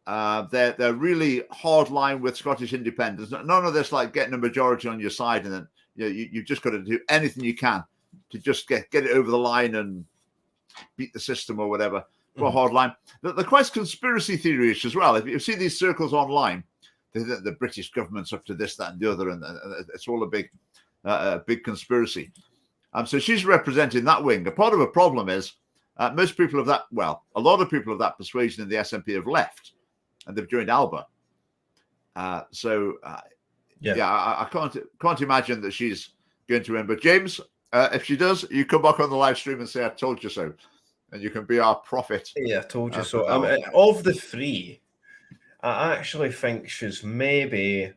They're really hard line with Scottish independence. None of this like getting a majority on your side and then you've just got to do anything you can to just get it over the line and beat the system or whatever. Well, hard line. They're quite conspiracy theory-ish as well. If you see these circles online, the British government's up to this, that, and the other, and it's all a big conspiracy. So she's representing that wing. A part of the problem is most people of that, well, a lot of people of that persuasion in the SNP have left, and they've joined Alba. I can't imagine that she's going to win. But James, if she does, you come back on the live stream and say, I told you so. And you can be our prophet. Yeah, I told you so. Of the three, I actually think she's maybe,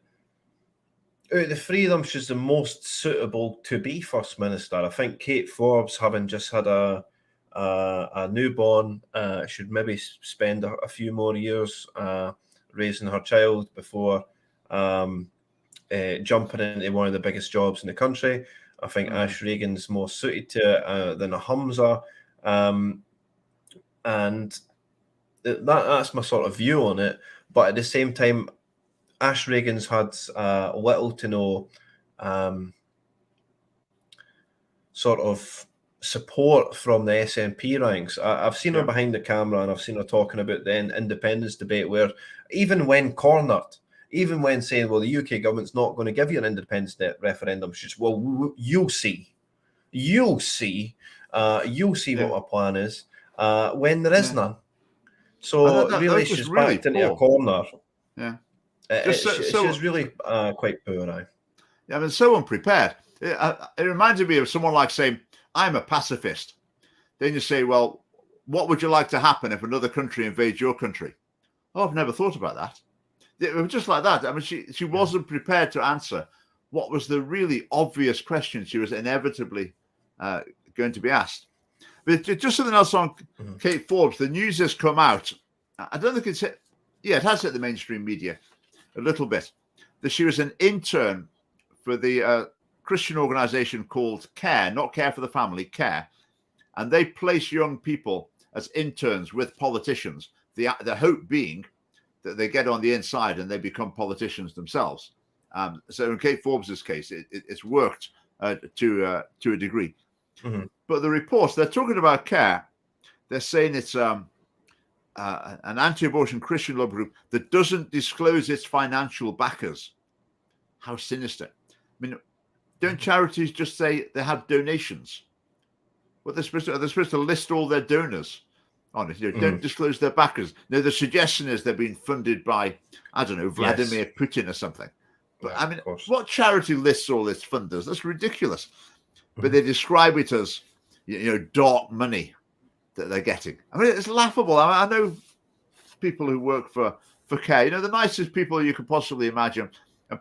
out of the three of them, she's the most suitable to be First Minister. I think Kate Forbes, having just had a newborn, should maybe spend a few more years raising her child before jumping into one of the biggest jobs in the country. I think Ash Regan's more suited to it than a Humza. And that's my sort of view on it. But at the same time, Ash Regan's had little to no sort of support from the SNP ranks. I've seen her behind the camera and I've seen her talking about the independence debate where even when cornered, even when saying, well, the UK government's not going to give you an independence referendum, she's, well, you'll see. You'll see what my plan is when there is none. So really, she's really backed into a corner. Yeah. She's really quite poor. Yeah, I mean, so unprepared. It reminded me of someone like saying, I'm a pacifist. Then you say, well, what would you like to happen if another country invades your country? Oh, I've never thought about that. It was just like that. I mean, she wasn't prepared to answer what was the really obvious question she was inevitably going to be asked. But just something else on Kate Forbes. The news has come out. I don't think it's hit. Yeah, it has hit the mainstream media a little bit. That she was an intern for the Christian organization called CARE, not Care for the Family, CARE. And they place young people as interns with politicians. The hope being that they get on the inside and they become politicians themselves. So in Kate Forbes' case, it's worked to a degree. But the reports, they're talking about CARE. They're saying it's an anti-abortion Christian lobby group that doesn't disclose its financial backers. How sinister. I mean, don't charities just say they have donations? What they're supposed to list all their donors on it. Don't disclose their backers. No, the suggestion is they're being funded by, I don't know, Vladimir Putin or something. But I mean, what charity lists all its funders? That's ridiculous. But they describe it as, dark money that they're getting. I mean, it's laughable. I know people who work for CARE, the nicest people you could possibly imagine. And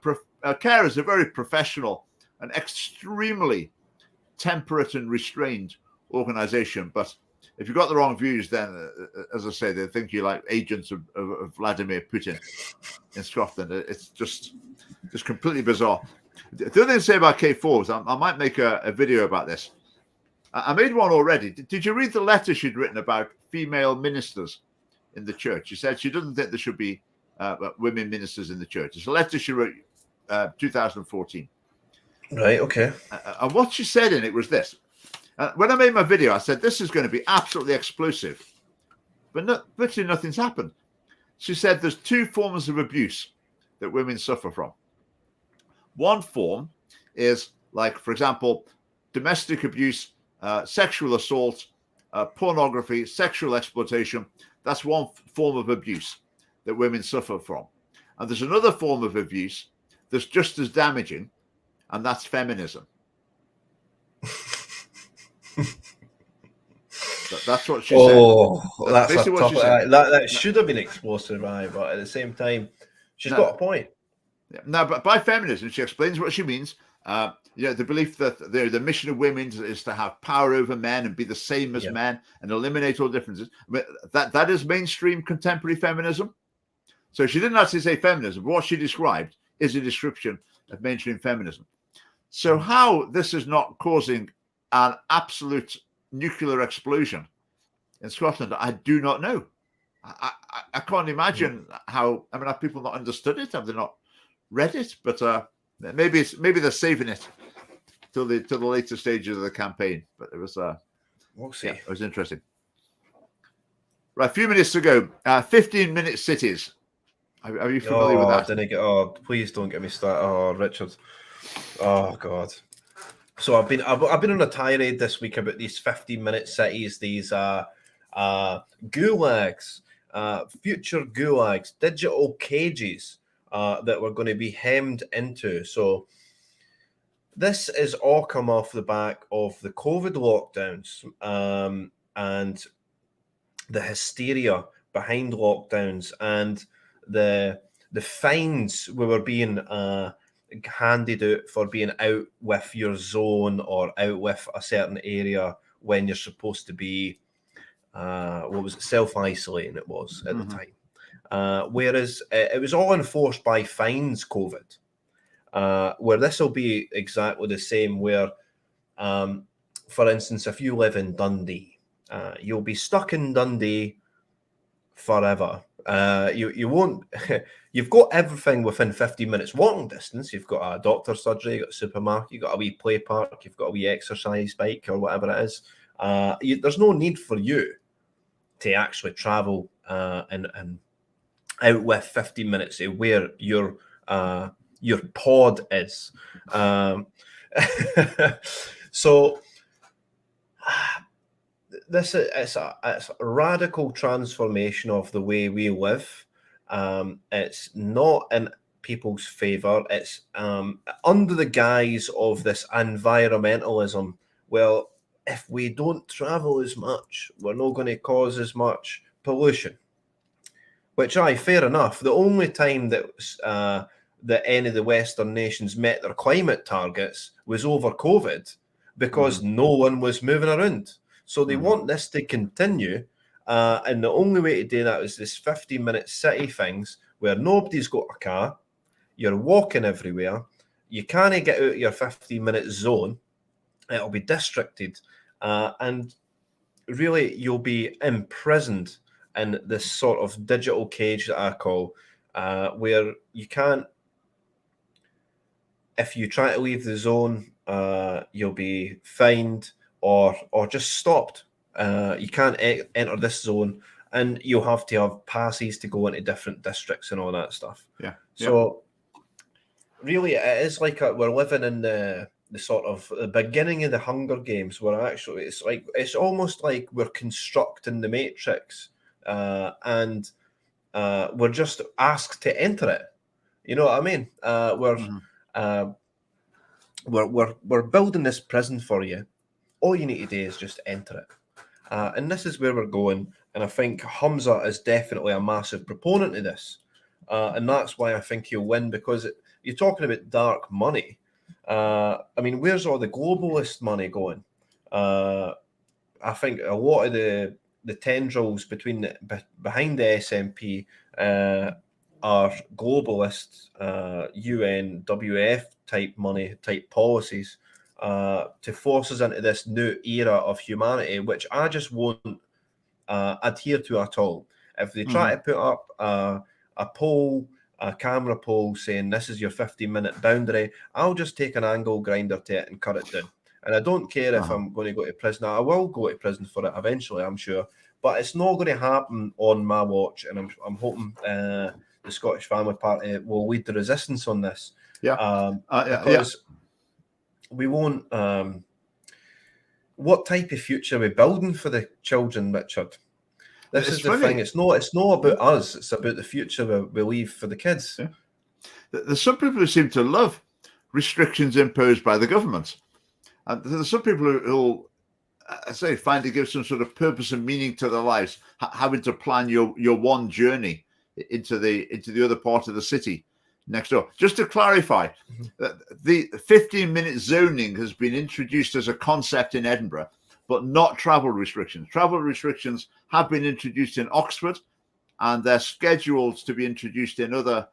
CARE is a very professional and extremely temperate and restrained organization. But if you've got the wrong views, then, as I say, they think you're like agents of Vladimir Putin in Scotland. It's just completely bizarre. The other thing to say about Kate Forbes, I might make a video about this. I made one already. Did you read the letter she'd written about female ministers in the church? She said she doesn't think there should be women ministers in the church. It's a letter she wrote 2014. Right, okay. And what she said in it was this. When I made my video, I said, this is going to be absolutely explosive. But virtually nothing's happened. She said there's two forms of abuse that women suffer from. One form is like, for example, domestic abuse, sexual assault, pornography, sexual exploitation. That's one form of abuse that women suffer from. And there's another form of abuse that's just as damaging, and that's feminism. That's what she said. That's basically a what tough. she said. That should have been explosive, right? But at the same time, she's got a point. Now, but by feminism, she explains what she means. The belief that the mission of women is to have power over men and be the same as men and eliminate all differences. That is mainstream contemporary feminism. So she didn't actually say feminism, but what she described is a description of mainstream feminism. So how this is not causing an absolute nuclear explosion in Scotland, I do not know. I can't imagine how. I mean, have people not understood it? Have they not read it? But maybe they're saving it till the later stages of the campaign. But it was we'll see. It was interesting. Right, a few minutes ago, 15-minute cities. Are you familiar with that? Please don't get me started. Oh, Richard. Oh God. So I've been on a tirade this week about these 15-minute cities, these gulags, future gulags, digital cages that we're going to be hemmed into. So this is all come off the back of the COVID lockdowns and the hysteria behind lockdowns and the fines we were being handed out for being out with your zone or out with a certain area when you're supposed to be self-isolating it was at the time, whereas it was all enforced by fines COVID, where this will be exactly the same, where for instance, if you live in Dundee, you'll be stuck in Dundee forever. You won't. You've got everything within 15 minutes walking distance. You've got a doctor's surgery, you've got a supermarket, you've got a wee play park, you've got a wee exercise bike or whatever it is. There's no need for you to actually travel and out with 15 minutes to where your pod is. So this is it's a radical transformation of the way we live. It's not in people's favor. It's under the guise of this environmentalism. Well, if we don't travel as much, we're not going to cause as much pollution. Which, fair enough. The only time that any of the Western nations met their climate targets was over COVID, because no one was moving around. So they want this to continue. And the only way to do that is this 15-minute city things where nobody's got a car, you're walking everywhere, you can't get out of your 15-minute zone, it'll be districted, and really you'll be imprisoned in this sort of digital cage that I call, where you can't, if you try to leave the zone, you'll be fined or just stopped. You can't enter this zone, and you'll have to have passes to go into different districts and all that stuff. Yeah. So really, it is like we're living in the sort of the beginning of the Hunger Games, where actually it's almost like we're constructing the Matrix, and we're just asked to enter it. You know what I mean? We're building this prison for you. All you need to do is just enter it. And this is where we're going. And I think Humza is definitely a massive proponent of this. And that's why I think he'll win, because you're talking about dark money. I mean, where's all the globalist money going? I think a lot of the tendrils behind the SNP are globalist, UNWF type money, type policies, to force us into this new era of humanity, which I just won't adhere to at all. If they try to put up a poll, a camera poll saying this is your 15-minute boundary, I'll just take an angle grinder to it and cut it down. And I don't care if I'm going to go to prison. I will go to prison for it eventually, I'm sure, but it's not going to happen on my watch. And I'm hoping the Scottish Family Party will lead the resistance on this. Because we won't. What type of future are we building for the children, Richard? This It's is the funny. thing. It's not about us. It's about the future we leave for the kids. Yeah. There's some people who seem to love restrictions imposed by the government, and there's some people who I say, find to give some sort of purpose and meaning to their lives, having to plan your one journey into the other part of the city next door. Just to clarify, the 15-minute zoning has been introduced as a concept in Edinburgh, but not travel restrictions. Travel restrictions have been introduced in Oxford, and they're scheduled to be introduced in other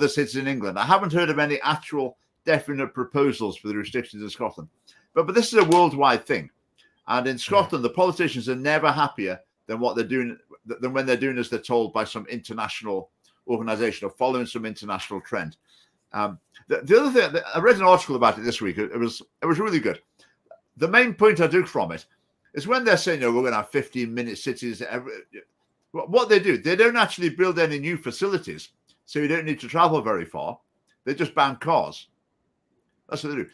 cities in England. I haven't heard of any actual definite proposals for the restrictions in Scotland, but this is a worldwide thing. And in Scotland, the politicians are never happier than what they're doing, than when they're doing as they're told by some international organization or following some international trend. The other thing, I read an article about it this week. It was really good. The main point I took from it is when they're saying, we're going to have 15-minute cities. What they do, they don't actually build any new facilities, so you don't need to travel very far. They just ban cars. That's what they do.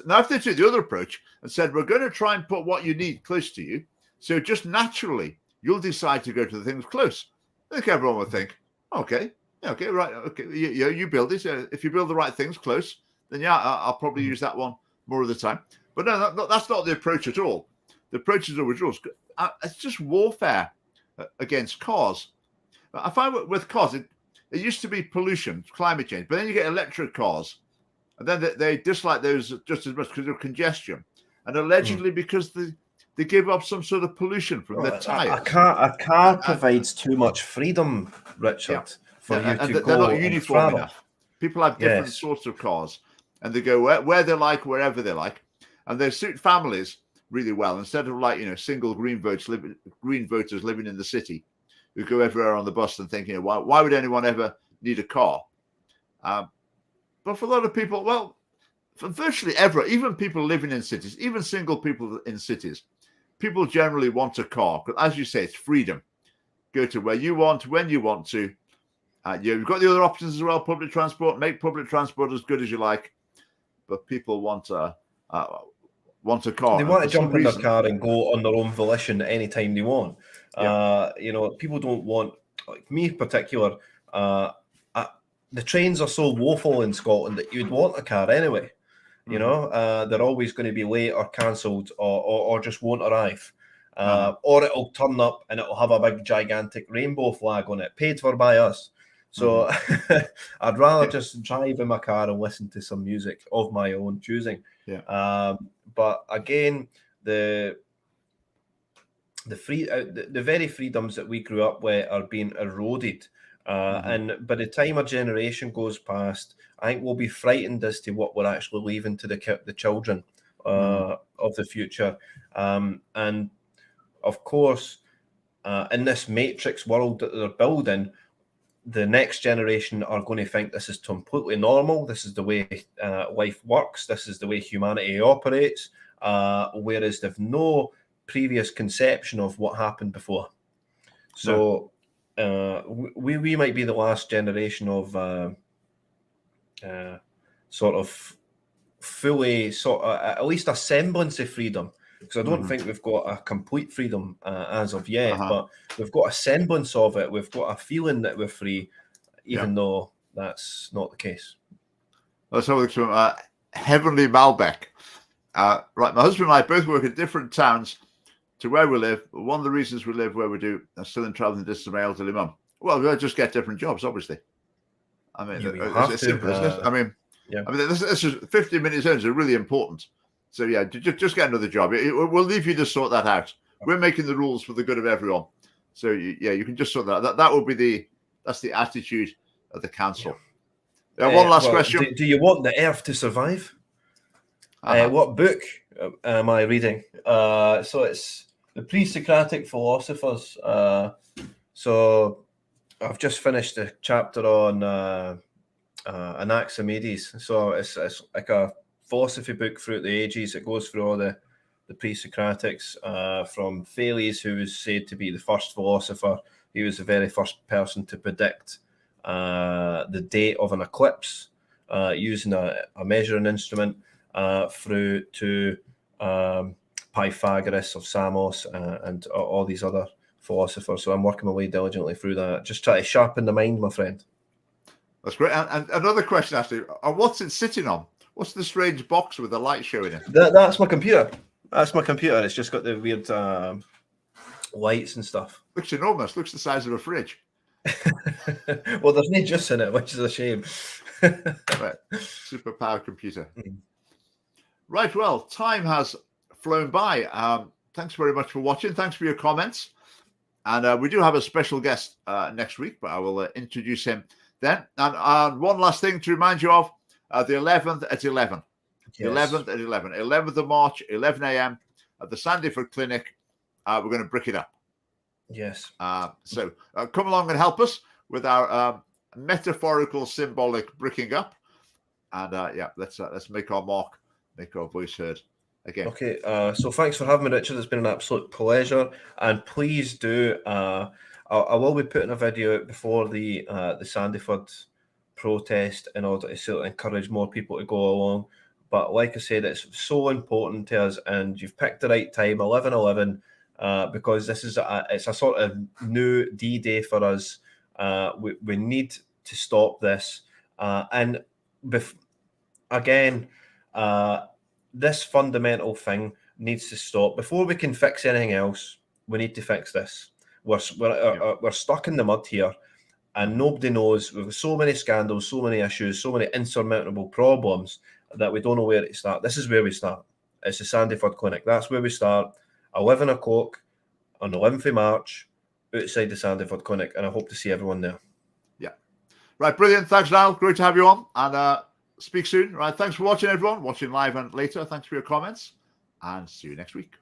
Now, if they took the other approach and said, we're going to try and put what you need close to you, so just naturally you'll decide to go to the things close. I think everyone would think, okay, right, okay, you build it. If you build the right things close, then yeah, I'll probably use that one more of the time. But no, that's not the approach at all. The approach is always rules. It's just warfare against cars. I find with cars, it used to be pollution, climate change, but then you get electric cars. And then they dislike those just as much because of congestion, and allegedly because they give up some sort of pollution from their tires. A car provides too much freedom, Richard, for you to go. They're not uniform travel. enough. People have different sorts of cars, and they go where they like, wherever they like, and they suit families really well. Instead of single green voters living in the city who go everywhere on the bus and thinking, why would anyone ever need a car? But for a lot of people, well, for virtually everyone, even people living in cities, even single people in cities, people generally want a car. Because as you say, it's freedom. Go to where you want, when you want to. You've got the other options as well, public transport. Make public transport as good as you like. But people want a car. They want to jump in their car and go on their own volition at any time they want. People don't want, like me in particular, the trains are so woeful in Scotland that you'd want a car anyway. You know, they're always going to be late or cancelled or just won't arrive. Or it'll turn up and it'll have a big gigantic rainbow flag on it, paid for by us. So I'd rather just drive in my car and listen to some music of my own choosing. But again, the very freedoms that we grew up with are being eroded. And by the time a generation goes past, I think we'll be frightened as to what we're actually leaving to the children of the future. And of course, in this matrix world that they're building, the next generation are going to think this is completely normal. This is the way life works. This is the way humanity operates. Whereas they've no previous conception of what happened before. So we might be the last generation of sort of fully at least a semblance of freedom, because I don't think we've got a complete freedom as of yet, but we've got a semblance of it. We've got a feeling that we're free, even though that's not the case. Let's have a look from Heavenly Malbec. Right, my husband and I both work in different towns to where we live. One of the reasons we live where we do are still in traveling distance of my elderly mum. Well, we'll just get different jobs, obviously. I mean, it's simple, isn't it? I mean, this is 15-minute zones are really important. So yeah, just get another job. We'll leave you to sort that out. We're making the rules for the good of everyone. So you can just sort that out. That will be that's the attitude of the council. One last question. Do you want the earth to survive? What book am I reading? So it's the pre-Socratic philosophers. So I've just finished a chapter on Anaximenes. So it's like a philosophy book throughout the ages. It goes through all the pre-Socratics, from Thales, who was said to be the first philosopher. He was the very first person to predict the date of an eclipse using a measuring instrument, through to Pythagoras of Samos and all these other philosopher. So I'm working my way diligently through that. Just try to sharpen the mind, my friend. That's great. And another question, actually, what's it sitting on? What's the strange box with the light showing it? That's my computer. That's my computer. It's just got the weird lights and stuff. Looks enormous. Looks the size of a fridge. Well, there's no juice in it, which is a shame. Right. Super power computer. Right. Well, time has flown by. Thanks very much for watching. Thanks for your comments. And we do have a special guest next week, but I will introduce him then. And one last thing to remind you of, the 11th at 11. Yes. 11th at 11. 11th of March, 11 a.m. at the Sandyford Clinic. We're going to brick it up. Yes. So come along and help us with our metaphorical, symbolic bricking up. And yeah, let's make our mark, make our voice heard again. Okay. So thanks for having me, Richard. It's been an absolute pleasure. And please do. I will be putting a video out before the Sandyford protest in order to sort of encourage more people to go along. But like I said, it's so important to us, and you've picked the right time, 11/11, because this is it's a sort of new D-Day for us. We need to stop this, and again, this fundamental thing needs to stop before we can fix anything else. We need to fix this. We're stuck in the mud here, and nobody knows. We've got so many scandals, so many issues, so many insurmountable problems that we don't know where to start. This is where we start. It's the Sandyford Clinic. That's where we start. 11 o'clock on the 11th of March outside the Sandyford Clinic, and I hope to see everyone there. Yeah. Right, brilliant. Thanks, Niall. Great to have you on, and speak soon. Right, thanks for watching, everyone. Watching live and later. Thanks for your comments, and see you next week.